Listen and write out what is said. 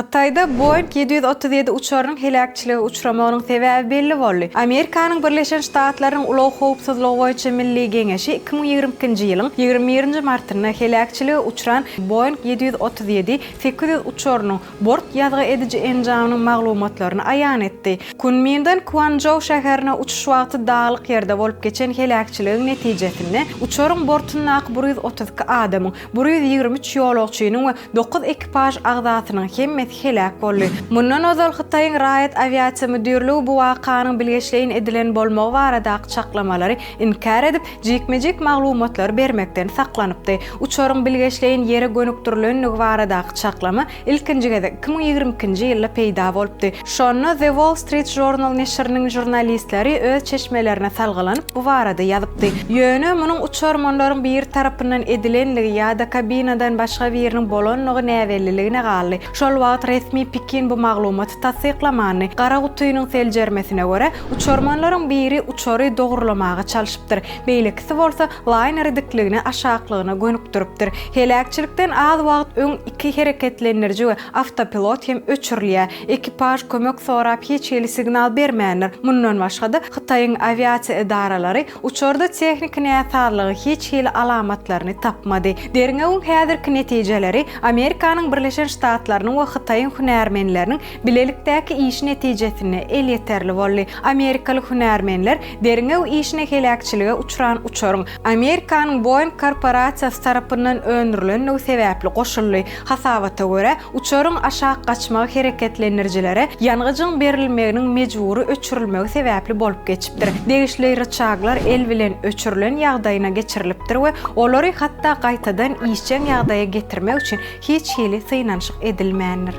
Xitayda Boeing 737 uçarının helakçılığı uçramağının sebebi belli boldy. Amerikanyň Birleşen Ştatlarynyň Ulaw howpsuzlygy boýunça Milli Geňeşi 2020-nji ýylyň 21-nji martynda helakçılığı uçuran Boeing 737-800 uçarynyň bort ýazgy edici enjamynyň maglumatlaryny aýan etdi. Kunmindan Guangzhou şäherine uçuş wagty daglyk ýerde bolup geçen helakçylygyň netijesinde uçaryň bortunda 132 adamyň, 123 ýolagçynyň we 9 ekipaj agzatynyň hemmeti helak boldy. Mundan özel Xitayň Raýat Aviasiýa Müdürligi bu wakanyň bilgeçleýin edilen bolmagy barada çaklamalary inkar edip jekmejek maglumatlar bermekden saklanypdy. Uçaryň bilgeçleýin ýere gönükdirilenligi barada çaklama ilkinji gede 2020-nji ýylda peýda bolupdy. Şonu The Wall Street Journal neşriniň jurnalistleri öz çeşmelerine salgylanyp bu barada ýazypdy. Ýöne munyň uçarmanlaryň bir tarapyndan edilenligi ýa-da kabinadan başga biriniň bolanlygy näwelliligine galdy. Şol wagt resmi Pekin bu maglumaty tasdiklamany. Gara gutuýynyň seljermesine görä uçarmanlaryň biri uçary dogurlamaga çalyşypdyr. Beýlekisi bolsa liner dikligini aşaklygyna gönükdiripdir. Helakçylykdan az wagt öň iki hereketlenirji we автопилот hem öçürilýär. Ekipaj kömek sorap hiç ýeli signal bermäänler. Mundan başga da Xitayň aviasiýa edaralary uçarda tehnik näsarlygy hiç ýeli alamatlaryny tapmady. Deriňeň häzirki netijeleri Amerikanyň Birleşen Ştatlarynyň we Xitayň hünärmenleriniň bilelikdäki iş netijesine el ýeterli boldy. Amerikaly hünärmenler deriňew işine helakçylyga uçuran uçaryň Amerikanyň Boeing korporasiýasy tarapyndan öndürilen sebäpli goşuldy. Hasabata görä uçaryň aşağı gaçmagy hereketlenirjilere ýangyjyň berilmeginiň mejburi öçürilmegi sebäpli bolup geçipdir. Degişli rıçaglar el bilen öçürilen ýagdaýyna geçirilipdir we olary hatda gaýtadan işçen ýagdaýa getirmek üçin hiç ýeli synaşyk edilmäändir.